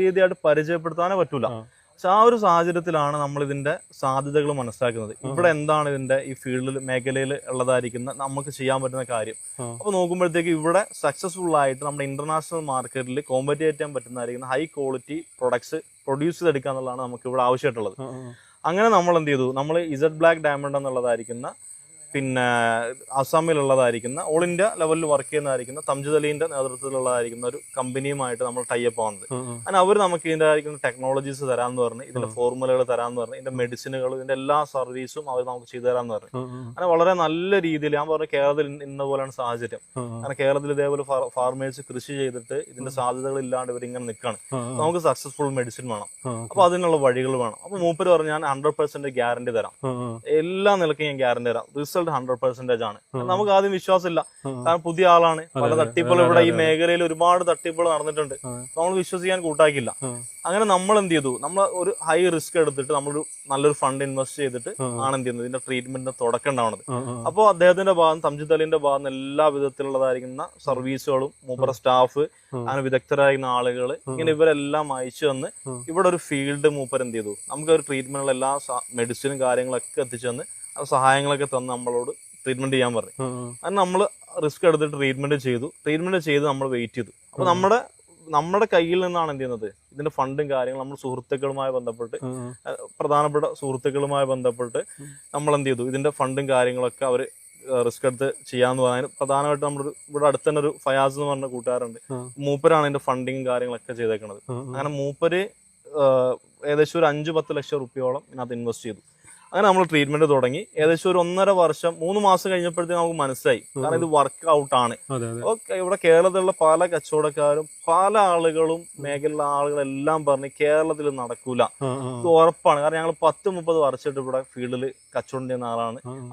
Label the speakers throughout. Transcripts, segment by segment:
Speaker 1: രീതിയായിട്ട് പരിചയപ്പെടുത്താനേ പറ്റൂല. പക്ഷെ ആ ഒരു സാഹചര്യത്തിലാണ് നമ്മൾ ഇതിന്റെ സാധ്യതകൾ മനസ്സിലാക്കുന്നത്. ഇവിടെ എന്താണ് ഇതിന്റെ ഈ ഫീൽഡിൽ മേഖലയിൽ ഉള്ളതായിരിക്കുന്ന നമുക്ക് ചെയ്യാൻ പറ്റുന്ന കാര്യം. അപ്പൊ നോക്കുമ്പോഴത്തേക്ക് ഇവിടെ സക്സസ്ഫുൾ ആയിട്ട് നമ്മുടെ ഇന്റർനാഷണൽ മാർക്കറ്റിൽ കോമ്പറ്റേറ്റ് ചെയ്യാൻ പറ്റുന്നതായിരിക്കുന്ന ഹൈ ക്വാളിറ്റി പ്രൊഡക്ട്സ് പ്രൊഡ്യൂസ് ചെയ്തെടുക്കുക എന്നുള്ളതാണ് നമുക്ക് ഇവിടെ ആവശ്യമായിട്ടുള്ളത്. അങ്ങനെ നമ്മൾ എന്ത് ചെയ്തു, നമ്മൾ ഇസഡ് ബ്ലാക്ക് ഡയമണ്ട് എന്നുള്ളതായിരിക്കുന്ന പിന്നെ അസാമിലുള്ളതായിരിക്കുന്ന ഓൾ ഇന്ത്യ ലെവലിൽ വർക്ക് ചെയ്യുന്നതായിരിക്കുന്ന തംജിദ് അലീന്റെ നേതൃത്വത്തിലുള്ളതായിരിക്കുന്ന ഒരു കമ്പനിയുമായിട്ട് നമ്മൾ ടൈപ്പ് ആവുന്നത്. അങ്ങനെ അവർ നമുക്ക് ഇതിന്റെ ആയിരിക്കുന്ന ടെക്നോളജീസ് തരാമെന്ന് പറഞ്ഞ്, ഇതിന്റെ ഫോർമുലകൾ തരാമെന്ന് പറഞ്ഞ്, ഇതിന്റെ മെഡിസിനുകൾ, ഇതിന്റെ എല്ലാ സർവീസും അവർ നമുക്ക് ചെയ്തു തരാമെന്ന് പറഞ്ഞു. അങ്ങനെ വളരെ നല്ല രീതിയിൽ ഞാൻ പറഞ്ഞു, കേരളത്തിൽ ഇന്ന പോലെയാണ് സാഹചര്യം. കാരണം കേരളത്തിൽ ഇതേപോലെ ഫാർമേഴ്സ് കൃഷി ചെയ്തിട്ട് ഇതിന്റെ സാധ്യതകൾ ഇല്ലാണ്ട് ഇവരിങ്ങനെ നിൽക്കുകയാണ്. നമുക്ക് സക്സസ്ഫുൾ മെഡിസിൻ വേണം, അപ്പൊ അതിനുള്ള വഴികൾ വേണം. അപ്പൊ മൂപ്പര് പറഞ്ഞു, ഞാൻ 100% ഗ്യാരണ്ടി തരാം, എല്ലാ നിലയ്ക്കും ഞാൻ ഗ്യാരണ്ടി തരാം, റിസൾട്ട് 100% ആണ്. നമുക്ക് ആദ്യം വിശ്വാസമില്ല, കാരണം പുതിയ ആളാണ്, പല തട്ടിപ്പുകൾ ഇവിടെ ഈ മേഖലയിൽ ഒരുപാട് തട്ടിപ്പുകൾ നടന്നിട്ടുണ്ട്, നമ്മൾ വിശ്വസിക്കാൻ കൂട്ടാക്കില്ല. അങ്ങനെ നമ്മൾ എന്ത് ചെയ്തു, നമ്മൾ ഒരു ഹൈ റിസ്ക് എടുത്തിട്ട് നമ്മളൊരു നല്ലൊരു ഫണ്ട് ഇൻവെസ്റ്റ് ചെയ്തിട്ട് ആണ് എന്ത് ചെയ്യുന്നത്, ഇതിന്റെ ട്രീറ്റ്മെന്റിന്റെ തുടക്കം ഉണ്ടാവുന്നത്. അപ്പോൾ അദ്ദേഹത്തിന്റെ ഭാഗം തംജിദ് അലിന്റെ ഭാഗം എല്ലാ വിധത്തിലുള്ളതായിരിക്കുന്ന സർവീസുകളും മൂപ്പറ സ്റ്റാഫ്, അങ്ങനെ വിദഗ്ധരായിരുന്ന ആളുകൾ, ഇങ്ങനെ ഇവരെല്ലാം അയച്ചു തന്ന് ഇവിടെ ഒരു ഫീൽഡ് മൂപ്പർ എന്ത് ചെയ്തു, നമുക്ക് ഒരു ട്രീറ്റ്മെന്റിലുള്ള എല്ലാ മെഡിസിനും കാര്യങ്ങളൊക്കെ എത്തിച്ചു തന്ന് സഹായങ്ങളൊക്കെ തന്ന് നമ്മളോട് ട്രീറ്റ്മെന്റ് ചെയ്യാൻ പറഞ്ഞു. അത് നമ്മൾ റിസ്ക് എടുത്തിട്ട് ട്രീറ്റ്മെന്റ് ചെയ്ത് നമ്മൾ വെയിറ്റ് ചെയ്തു. അപ്പൊ നമ്മുടെ കയ്യിൽ നിന്നാണ് എന്ത് ചെയ്യുന്നത്, ഇതിന്റെ ഫണ്ടും കാര്യങ്ങളും നമ്മൾ സുഹൃത്തുക്കളുമായി ബന്ധപ്പെട്ട്, പ്രധാനപ്പെട്ട സുഹൃത്തുക്കളുമായി ബന്ധപ്പെട്ട് നമ്മൾ എന്ത് ചെയ്തു, ഇതിന്റെ ഫണ്ടും കാര്യങ്ങളൊക്കെ അവർ റിസ്ക് എടുത്ത് ചെയ്യാന്ന് പറയാൻ പ്രധാനമായിട്ട് നമ്മൾ ഇവിടെ അടുത്ത് തന്നെ ഒരു ഫയാസ് എന്ന് പറഞ്ഞ കൂട്ടുകാരുണ്ട്, മൂപ്പരാണ് ഇതിന്റെ ഫണ്ടിങ് കാര്യങ്ങളൊക്കെ ചെയ്തേക്കുന്നത്. അങ്ങനെ മൂപ്പര് ഏകദേശം ഒരു 5-10 ലക്ഷം റുപ്യോളം ഇതിനകത്ത് ഇൻവെസ്റ്റ് ചെയ്തു. അങ്ങനെ നമ്മൾ ട്രീറ്റ്മെന്റ് തുടങ്ങി. ഏകദേശം ഒരു 1.5 വർഷം 3 മാസം കഴിഞ്ഞപ്പോഴത്തേക്ക് നമുക്ക് മനസ്സിലായി, കാരണം ഇത് വർക്ക് ഔട്ട് ആണ്. അപ്പോൾ ഇവിടെ കേരളത്തിലുള്ള പല കച്ചവടക്കാരും പല ആളുകളും മേഖലയിലുള്ള ആളുകളെല്ലാം പറഞ്ഞ് കേരളത്തിൽ നടക്കൂല, ഇത് ഉറപ്പാണ്, കാരണം ഞങ്ങൾ 10-30 വർഷമായിട്ട് ഇവിടെ ഫീൽഡിൽ കച്ചവടം ചെയ്യുന്ന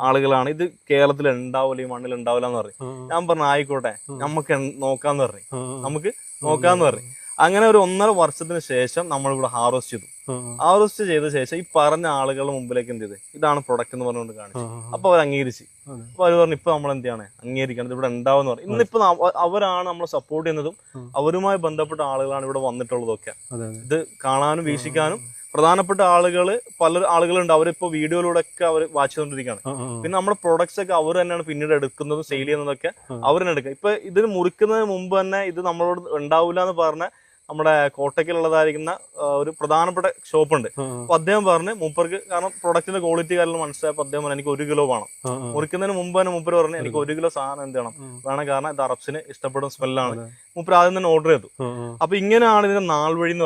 Speaker 1: ആളുകളാണ്, ഇത് കേരളത്തിൽ ഉണ്ടാവില്ല, ഈ മണ്ണിൽ ഉണ്ടാവില്ല എന്ന് പറയും. ഞാൻ പറഞ്ഞു ആയിക്കോട്ടെ, നമുക്ക് നോക്കാന്ന് പറഞ്ഞു. അങ്ങനെ ഒരു 1.5 വർഷത്തിന് ശേഷം നമ്മളിവിടെ ഹാർവെസ്റ്റ് ചെയ്ത ശേഷം ഈ പറഞ്ഞ ആളുകളുടെ മുമ്പിലേക്ക് എന്ത് ചെയ്ത്, ഇതാണ് പ്രൊഡക്റ്റ് എന്ന് പറഞ്ഞുകൊണ്ട് കാണിച്ചു. അപ്പൊ അവർ അംഗീകരിച്ചു. അപ്പൊ അവർ പറഞ്ഞു, ഇപ്പൊ നമ്മൾ എന്ത് ചെയ്യാണ്, അംഗീകരിക്കണം, ഇവിടെ ഉണ്ടാവുമെന്ന് പറഞ്ഞു. ഇന്നിപ്പോ അവരാണ് നമ്മളെ സപ്പോർട്ട് ചെയ്യുന്നതും അവരുമായി ബന്ധപ്പെട്ട ആളുകളാണ് ഇവിടെ വന്നിട്ടുള്ളതൊക്കെ. ഇത് കാണാനും വീക്ഷിക്കാനും പ്രധാനപ്പെട്ട പല ആളുകളുണ്ട്, അവരിപ്പോ വീഡിയോയിലൂടെ ഒക്കെ അവർ വാച്ച് ചെയ്തുകൊണ്ടിരിക്കുകയാണ്. പിന്നെ നമ്മുടെ പ്രൊഡക്ട്സ് ഒക്കെ അവർ തന്നെയാണ് പിന്നീട് എടുക്കുന്നതും സെയിൽ ചെയ്യുന്നതൊക്കെ അവർ തന്നെ എടുക്കുക. ഇപ്പൊ ഇതിന് മുറിക്കുന്നതിന് മുമ്പ് തന്നെ ഇത് നമ്മളോട് ഉണ്ടാവില്ല എന്ന് പറഞ്ഞ നമ്മുടെ കോട്ടയ്ക്കലുള്ളതായിരിക്കുന്ന ഒരു പ്രധാനപ്പെട്ട ഷോപ്പ് ഉണ്ട്. അപ്പൊ അദ്ദേഹം പറഞ്ഞ് മൂപ്പർക്ക്, കാരണം പ്രൊഡക്റ്റിന്റെ ക്വാളിറ്റി കാര്യങ്ങൾ മനസ്സിലായപ്പോൾ അദ്ദേഹം പറഞ്ഞു, എനിക്ക് 1 കിലോ വേണം. മുറിക്കുന്നതിന് മുമ്പ് തന്നെ മൂപ്പർ പറഞ്ഞു, എനിക്ക് 1 കിലോ സാധനം എന്ത് വേണം, കാരണം ഇത് അറബ്സിന് ഇഷ്ടപ്പെടുന്ന സ്മെല്ലാണ്. മൂപ്പർ ആദ്യം തന്നെ ഓർഡർ ചെയ്തു. അപ്പൊ ഇങ്ങനെയാണ് ഇതിന്റെ നാൾ വഴി